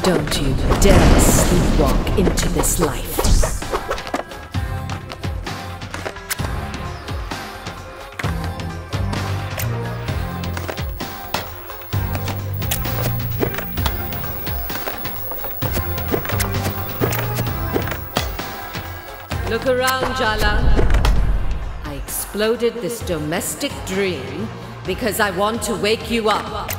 Don't you dare sleepwalk into this life. Look around, Jala. I exploded this domestic dream because I want to wake you up.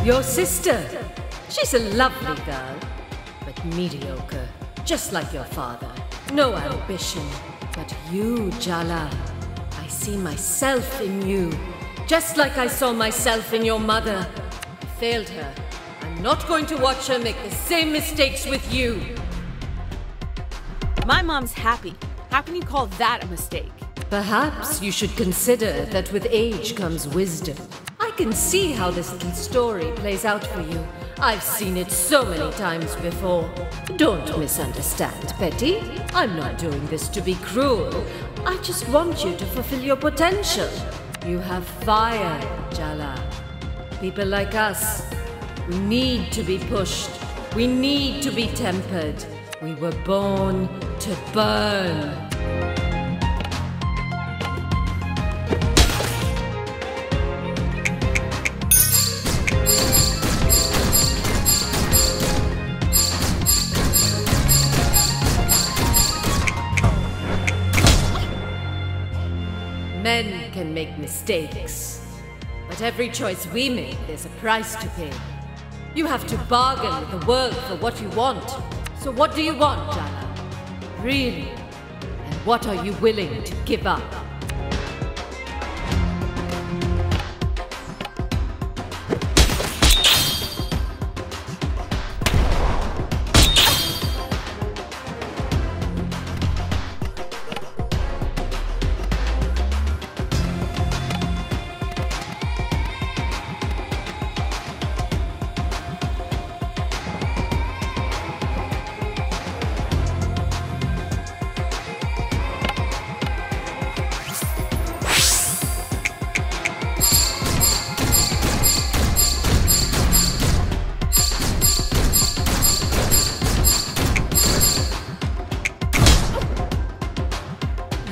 Your sister. She's a lovely girl, but mediocre, just like your father. No ambition. But you, Jala, I see myself in you, just like I saw myself in your mother. I failed her. I'm not going to watch her make the same mistakes with you. My mom's happy. How can you call that a mistake? Perhaps you should consider that with age comes wisdom. I can see how this little story plays out for you. I've seen it so many times before. Don't misunderstand, Petty. I'm not doing this to be cruel. I just want you to fulfill your potential. You have fire, Jala. People like us, we need to be pushed. We need to be tempered. We were born to burn. Men can make mistakes, but every choice we make, there's a price to pay. You have to bargain with the world for what you want. So what do you want, Jala? Really? And what are you willing to give up?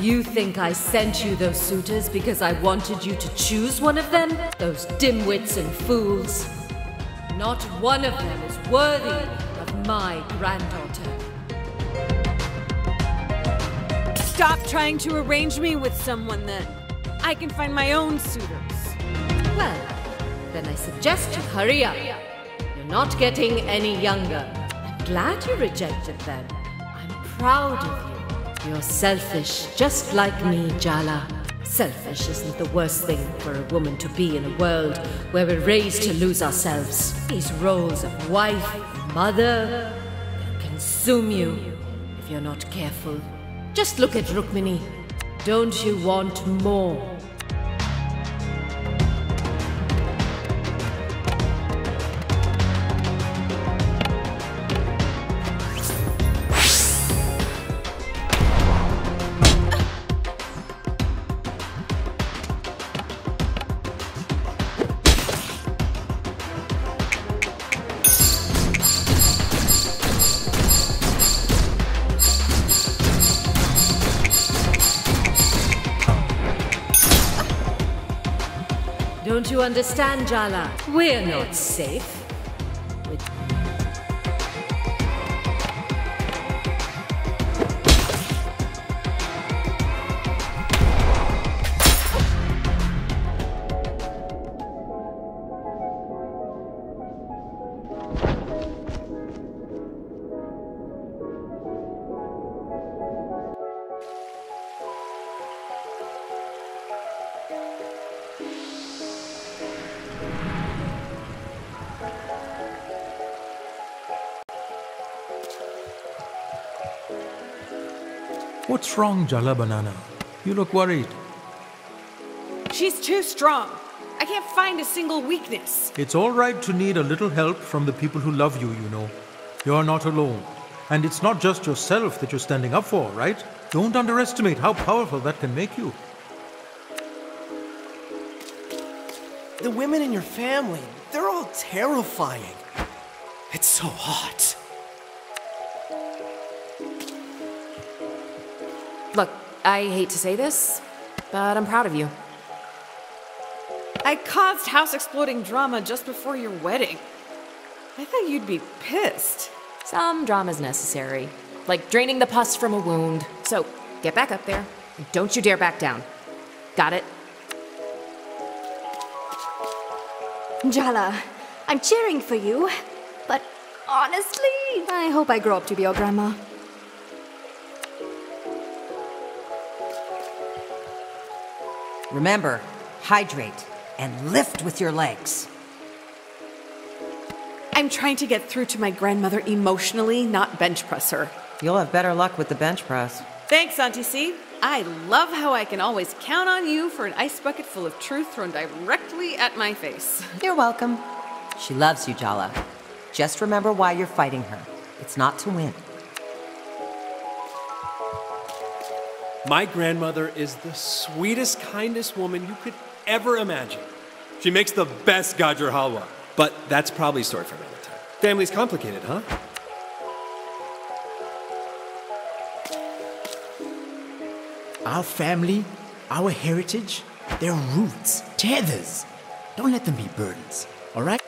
You think I sent you those suitors because I wanted you to choose one of them? Those dimwits and fools. Not one of them is worthy of my granddaughter. Stop trying to arrange me with someone then. I can find my own suitors. Well, then I suggest you hurry up. You're not getting any younger. I'm glad you rejected them. I'm proud of you. You're selfish, just like me, Jala. Selfish isn't the worst thing for a woman to be in a world where we're raised to lose ourselves. These roles of wife, mother, can consume you if you're not careful. Just look at Rukmini. Don't you want more? Don't you understand, Jala? We're not safe. What's wrong, Jala Banana? You look worried. She's too strong. I can't find a single weakness. It's all right to need a little help from the people who love you, you know. You're not alone. And it's not just yourself that you're standing up for, right? Don't underestimate how powerful that can make you. The women in your family, they're all terrifying. It's so hot. Look, I hate to say this, but I'm proud of you. I caused house-exploding drama just before your wedding. I thought you'd be pissed. Some drama's necessary, like draining the pus from a wound. So, get back up there. Don't you dare back down. Got it? Jala, I'm cheering for you, but honestly, I hope I grow up to be your grandma. Remember, hydrate and lift with your legs. I'm trying to get through to my grandmother emotionally, not bench press her. You'll have better luck with the bench press. Thanks, Auntie C. I love how I can always count on you for an ice bucket full of truth thrown directly at my face. You're welcome. She loves you, Jala. Just remember why you're fighting her. It's not to win. My grandmother is the sweetest, kindest woman you could ever imagine. She makes the best gajar halwa. But that's probably a story for another time. Family's complicated, huh? Our family, our heritage, their roots, tethers. Don't let them be burdens, all right?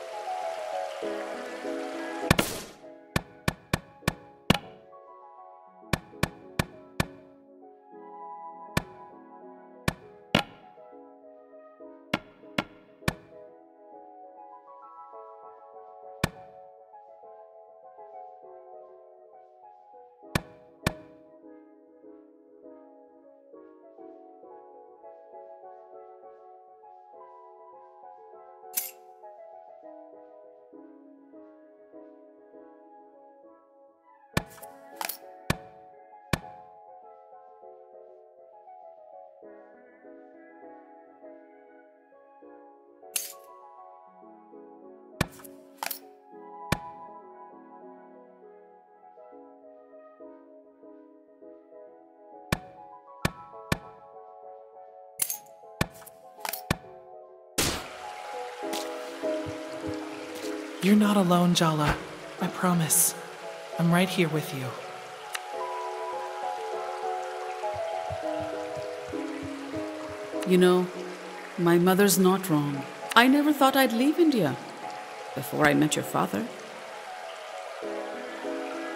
You're not alone, Jala. I promise. I'm right here with you. You know, my mother's not wrong. I never thought I'd leave India before I met your father.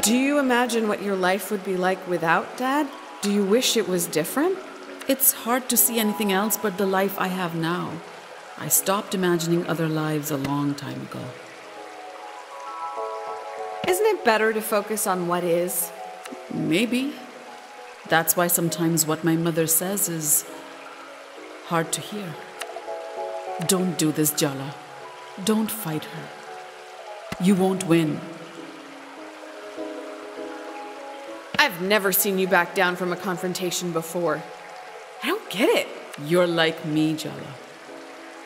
Do you imagine what your life would be like without Dad? Do you wish it was different? It's hard to see anything else but the life I have now. I stopped imagining other lives a long time ago. Isn't it better to focus on what is? Maybe. That's why sometimes what my mother says is hard to hear. Don't do this, Jala. Don't fight her. You won't win. I've never seen you back down from a confrontation before. I don't get it. You're like me, Jala.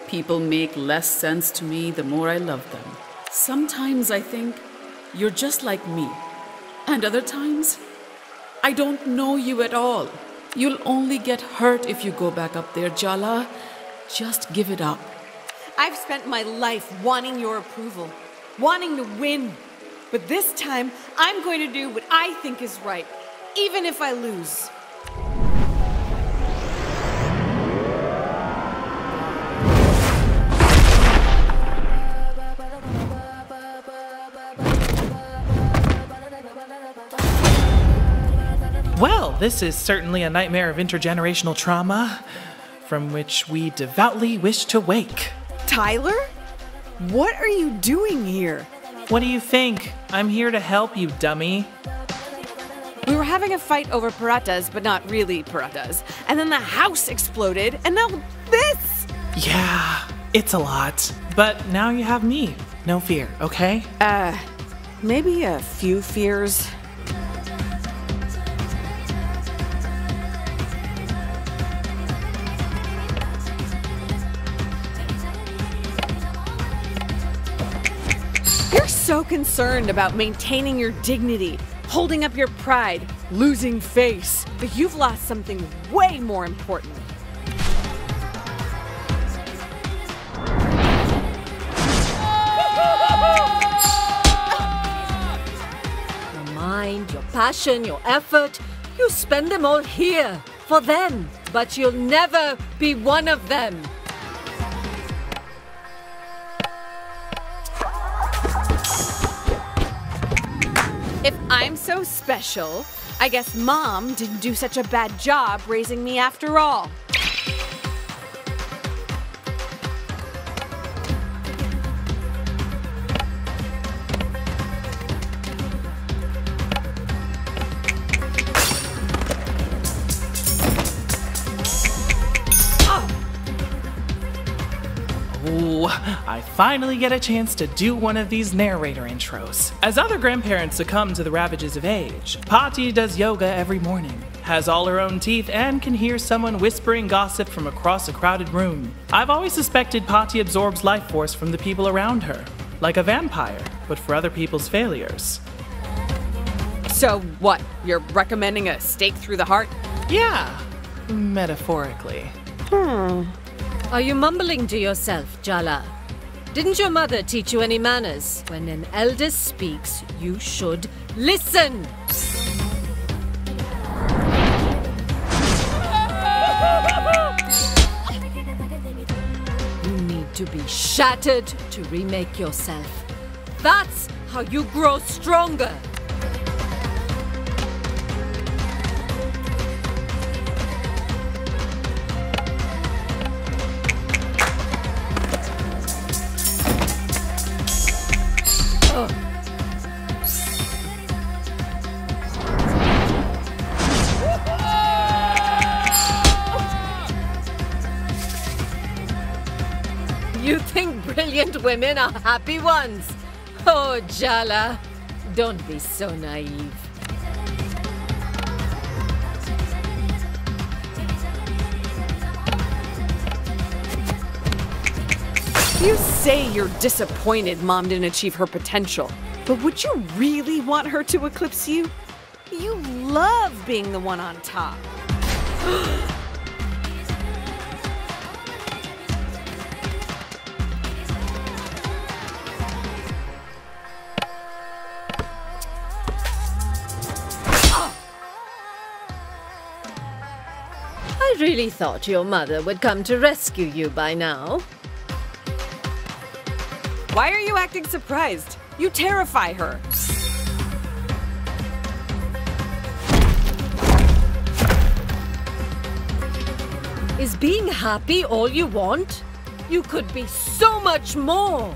People make less sense to me the more I love them. Sometimes I think you're just like me. And other times, I don't know you at all. You'll only get hurt if you go back up there, Jala. Just give it up. I've spent my life wanting your approval, wanting to win. But this time, I'm going to do what I think is right, even if I lose. Well, this is certainly a nightmare of intergenerational trauma from which we devoutly wish to wake. Tyler? What are you doing here? What do you think? I'm here to help you, dummy. We were having a fight over parathas, but not really parathas. And then the house exploded, and now this! Yeah, it's a lot. But now you have me. No fear, okay? Maybe a few fears. so concerned about maintaining your dignity, holding up your pride, losing face. But you've lost something way more important. Your mind, your passion, your effort, you spend them all here, for them. But you'll never be one of them. If I'm so special, I guess Mom didn't do such a bad job raising me after all. Ooh, I finally get a chance to do one of these narrator intros. As other grandparents succumb to the ravages of age, Patti does yoga every morning, has all her own teeth, and can hear someone whispering gossip from across a crowded room. I've always suspected Patti absorbs life force from the people around her, like a vampire, but for other people's failures. So what, you're recommending a stake through the heart? Yeah, metaphorically. Are you mumbling to yourself, Jala? Didn't your mother teach you any manners? When an elder speaks, you should listen! You need to be shattered to remake yourself. That's how you grow stronger! You think brilliant women are happy ones? Oh, Jala, don't be so naive. You say you're disappointed Mom didn't achieve her potential, but would you really want her to eclipse you? You love being the one on top. I really thought your mother would come to rescue you by now. Why are you acting surprised? You terrify her. Is being happy all you want? You could be so much more!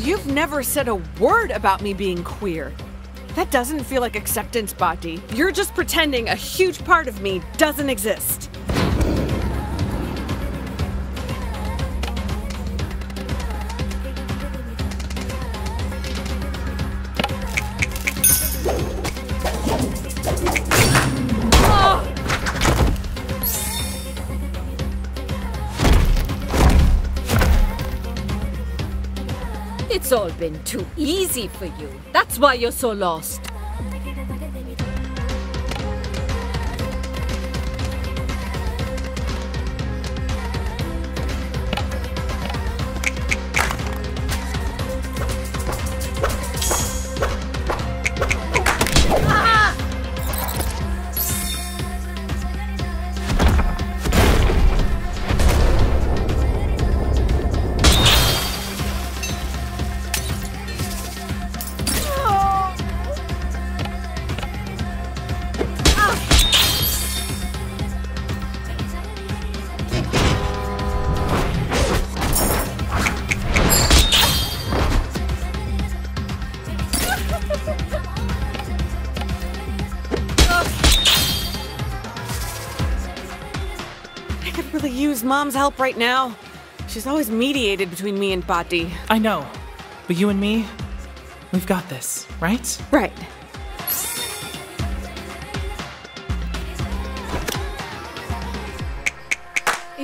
You've never said a word about me being queer. That doesn't feel like acceptance, Bhatti. You're just pretending a huge part of me doesn't exist. It's all been too easy for you. That's why you're so lost. I could really use Mom's help right now. She's always mediated between me and Bhatti. I know, but you and me, we've got this, right? Right.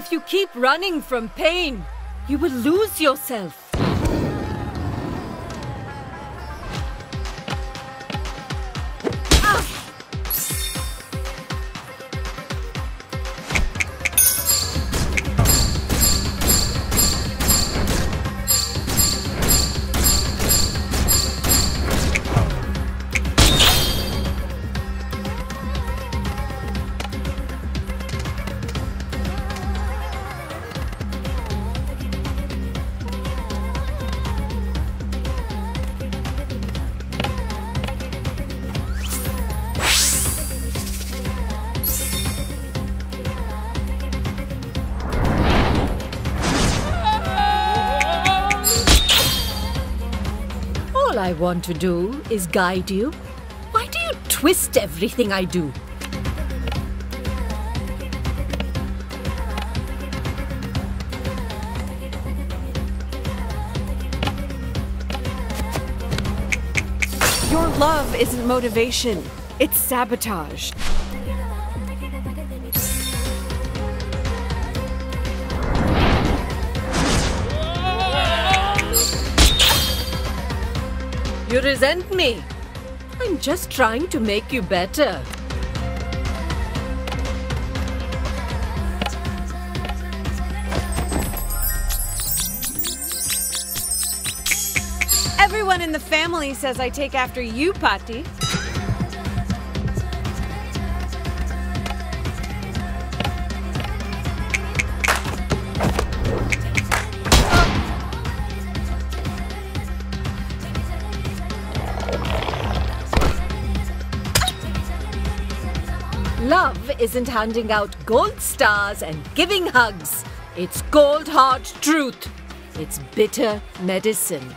If you keep running from pain, you will lose yourself. All I want to do is guide you. Why do you twist everything I do? Your love isn't motivation, it's sabotage. You resent me. I'm just trying to make you better. Everyone in the family says I take after you, Patti. Love isn't handing out gold stars and giving hugs. It's cold hard truth. It's bitter medicine.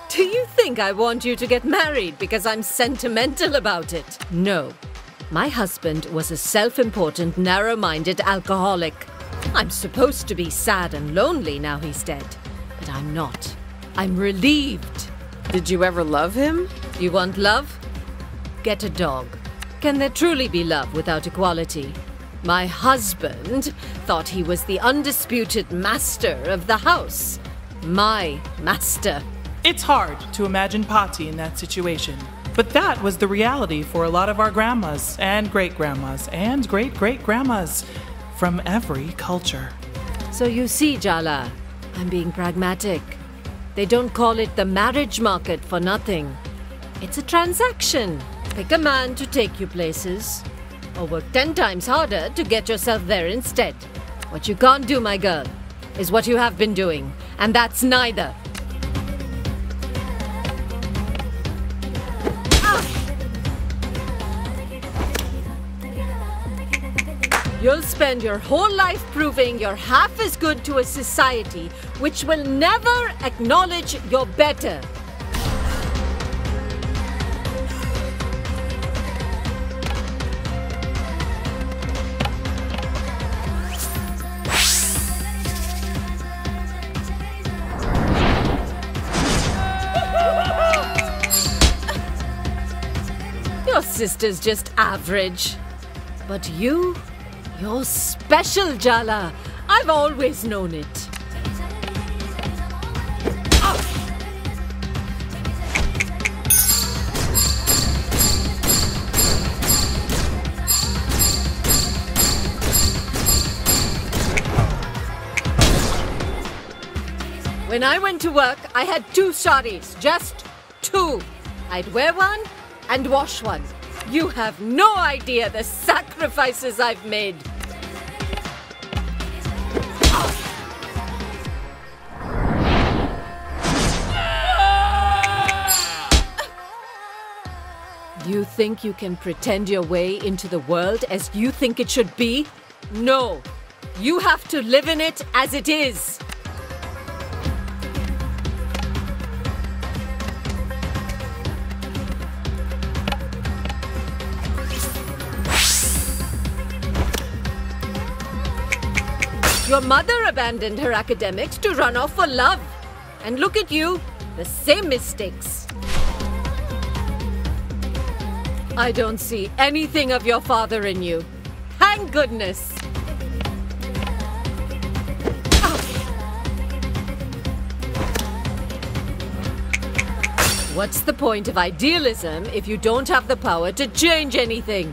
Do you think I want you to get married because I'm sentimental about it? No. My husband was a self-important, narrow-minded alcoholic. I'm supposed to be sad and lonely now he's dead. But I'm not. I'm relieved. Did you ever love him? You want love? Get a dog. Can there truly be love without equality? My husband thought he was the undisputed master of the house. My master. It's hard to imagine Patti in that situation. But that was the reality for a lot of our grandmas and great-grandmas and great-great-grandmas from every culture. So you see, Jala, I'm being pragmatic. They don't call it the marriage market for nothing. It's a transaction. Pick a man to take you places, or work 10 times harder to get yourself there instead. What you can't do, my girl, is what you have been doing, and that's neither. You'll spend your whole life proving you're half as good to a society which will never acknowledge your better. Your sister's just average. But you're special, Jala. I've always known it. When I went to work, I had 2 saris, just 2. I'd wear one and wash one. You have no idea the sacrifices I've made. You think you can pretend your way into the world as you think it should be? No. You have to live in it as it is. Your mother abandoned her academics to run off for love. And look at you, the same mistakes. I don't see anything of your father in you. Thank goodness. What's the point of idealism if you don't have the power to change anything?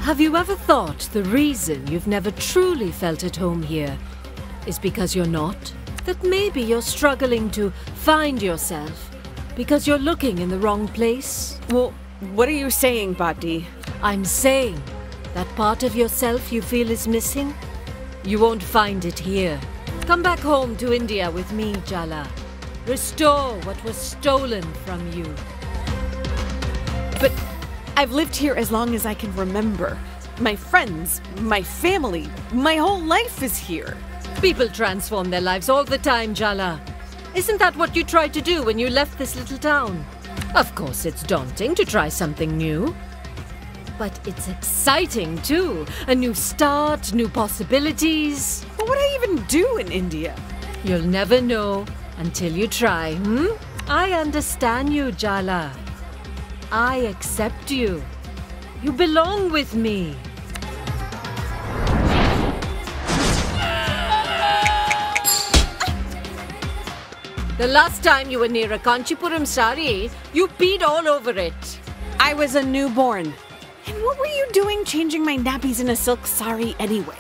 Have you ever thought the reason you've never truly felt at home here is because you're not? That maybe you're struggling to find yourself because you're looking in the wrong place? Well, what are you saying, Bhatti? I'm saying that part of yourself you feel is missing, you won't find it here. Come back home to India with me, Jala. Restore what was stolen from you. But I've lived here as long as I can remember. My friends, my family, my whole life is here. People transform their lives all the time, Jala. Isn't that what you tried to do when you left this little town? Of course, it's daunting to try something new. But it's exciting too. A new start, new possibilities. What would I even do in India? You'll never know until you try, I understand you, Jala. I accept you. You belong with me. The last time you were near a Kanchipuram sari, you peed all over it. I was a newborn. And what were you doing changing my nappies in a silk sari anyway?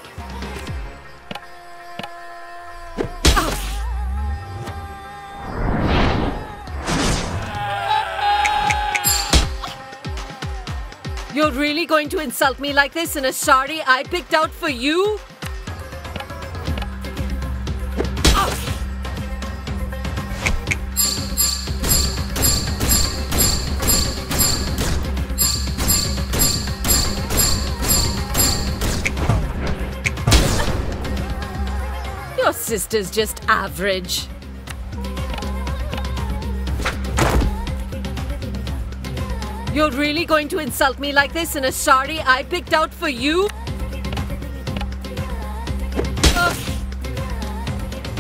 You're really going to insult me like this in a sari I picked out for you? Your sister's just average. You're really going to insult me like this in a sari I picked out for you?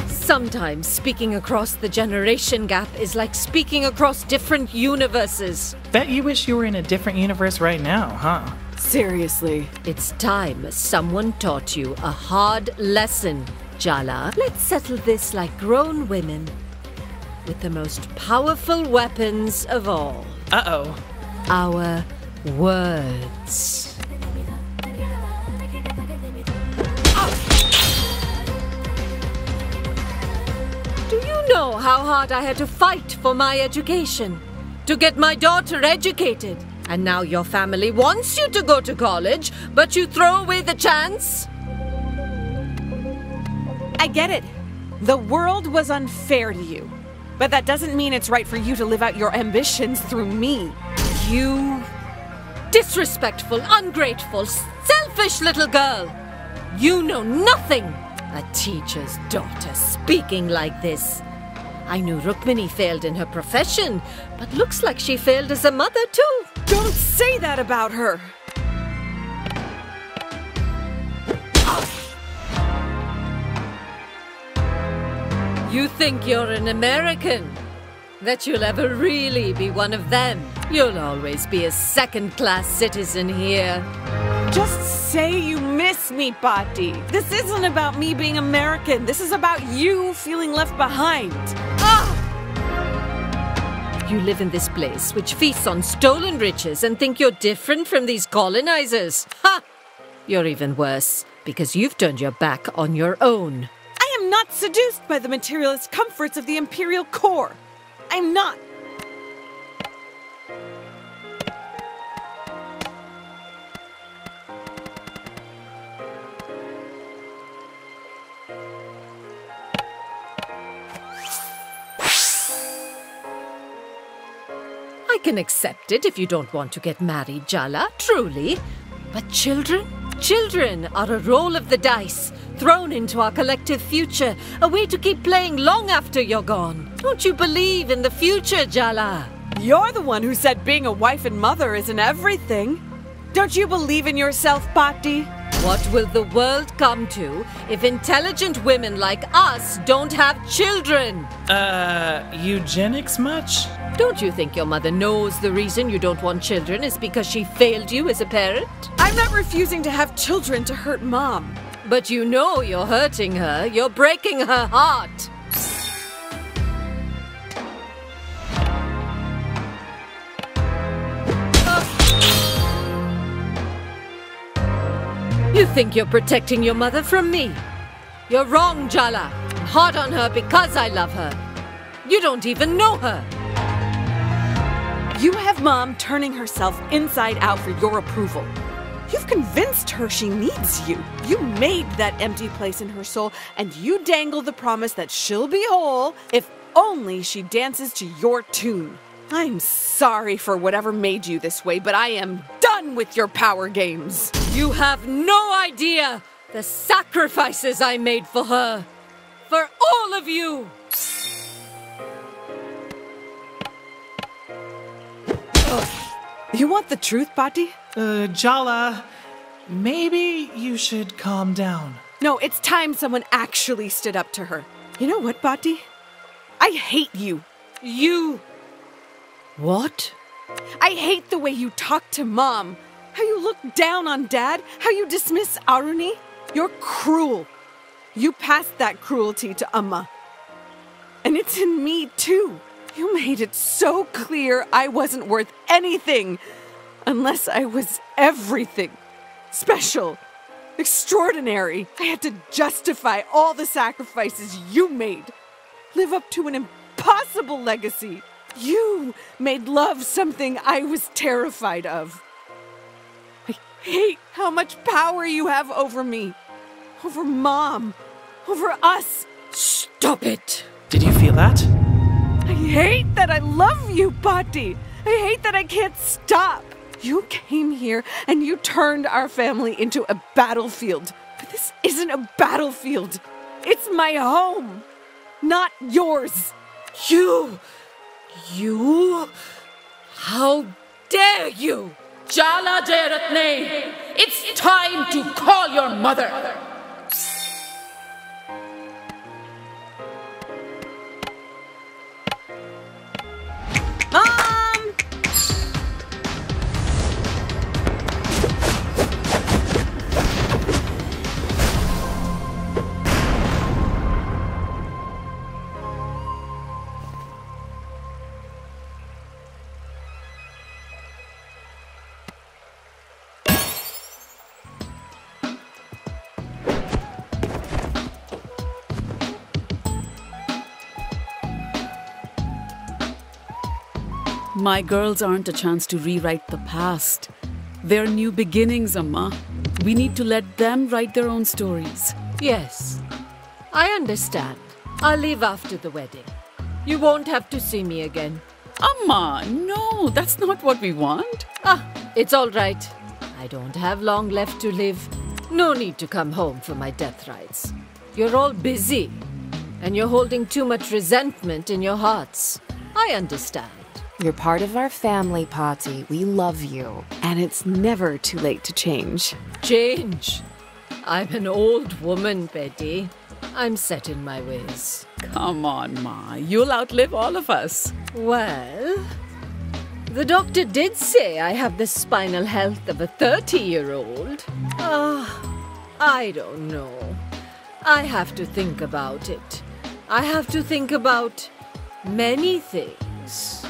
Sometimes speaking across the generation gap is like speaking across different universes. Bet you wish you were in a different universe right now, huh? Seriously. It's time someone taught you a hard lesson, Jala. Let's settle this like grown women with the most powerful weapons of all. Uh-oh. Our words. Do you know how hard I had to fight for my education? To get my daughter educated? And now your family wants you to go to college, but you throw away the chance? I get it. The world was unfair to you. But that doesn't mean it's right for you to live out your ambitions through me. You disrespectful, ungrateful, selfish little girl. You know nothing. A teacher's daughter speaking like this. I knew Rukmini failed in her profession, but looks like she failed as a mother too. Don't say that about her. You think you're an American? That you'll ever really be one of them? You'll always be a second-class citizen here. Just say you miss me, Bhatti. This isn't about me being American. This is about you feeling left behind. You live in this place which feasts on stolen riches and think you're different from these colonizers. Ha! You're even worse, because you've turned your back on your own. I am not seduced by the materialist comforts of the imperial core. I'm not. I can accept it if you don't want to get married, Jala, truly. But children? Children are a roll of the dice, thrown into our collective future, a way to keep playing long after you're gone. Don't you believe in the future, Jala? You're the one who said being a wife and mother isn't everything. Don't you believe in yourself, Bhakti? What will the world come to if intelligent women like us don't have children? Eugenics much? Don't you think your mother knows the reason you don't want children is because she failed you as a parent? I'm not refusing to have children to hurt Mom. But you know you're hurting her. You're breaking her heart. You think you're protecting your mother from me? You're wrong, Jala. I'm hard on her because I love her. You don't even know her. You have Mom turning herself inside out for your approval. You've convinced her she needs you. You made that empty place in her soul, and you dangle the promise that she'll be whole if only she dances to your tune. I'm sorry for whatever made you this way, but I am done with your power games. You have no idea the sacrifices I made for her. For all of you. You want the truth, Bhakti? Jala, maybe you should calm down. No, it's time someone actually stood up to her. You know what, Bhakti? I hate you. You... What? I hate the way you talk to Mom. How you look down on Dad. How you dismiss Aruni. You're cruel. You passed that cruelty to Amma. And it's in me, too. You made it so clear I wasn't worth anything unless I was everything. Special. Extraordinary. I had to justify all the sacrifices you made. Live up to an impossible legacy. You made love something I was terrified of. I hate how much power you have over me. Over Mom. Over us. Stop it. Did you feel that? I hate that I love you, Bhakti. I hate that I can't stop. You came here and you turned our family into a battlefield. But this isn't a battlefield. It's my home, not yours. You... How dare you? Jala Jairatne, it's time to call your mother. My girls aren't a chance to rewrite the past. They're new beginnings, Amma. We need to let them write their own stories. Yes, I understand. I'll leave after the wedding. You won't have to see me again. Amma, no, that's not what we want. It's all right. I don't have long left to live. No need to come home for my death rites. You're all busy, and you're holding too much resentment in your hearts. I understand. You're part of our family, Pati. We love you. And it's never too late to change. Change? I'm an old woman, Betty. I'm set in my ways. Come on, Ma. You'll outlive all of us. Well, the doctor did say I have the spinal health of a 30-year-old. I don't know. I have to think about it. I have to think about many things.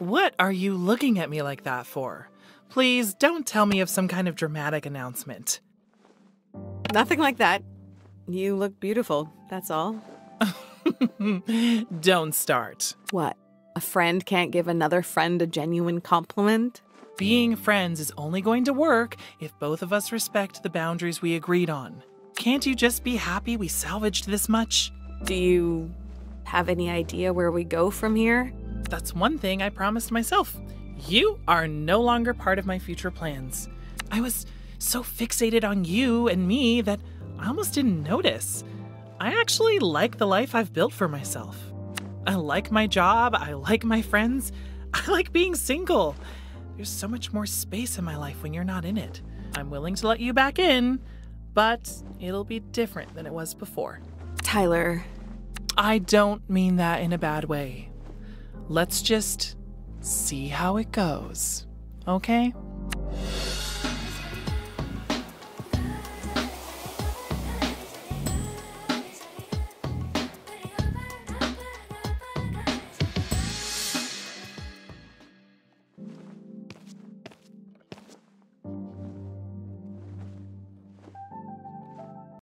What are you looking at me like that for? Please don't tell me of some kind of dramatic announcement. Nothing like that. You look beautiful, that's all. Don't start. What? A friend can't give another friend a genuine compliment? Being friends is only going to work if both of us respect the boundaries we agreed on. Can't you just be happy we salvaged this much? Do you have any idea where we go from here? That's one thing I promised myself. You are no longer part of my future plans. I was so fixated on you and me that I almost didn't notice. I actually like the life I've built for myself. I like my job, I like my friends, I like being single. There's so much more space in my life when you're not in it. I'm willing to let you back in, but it'll be different than it was before. Tyler. I don't mean that in a bad way. Let's just see how it goes, okay?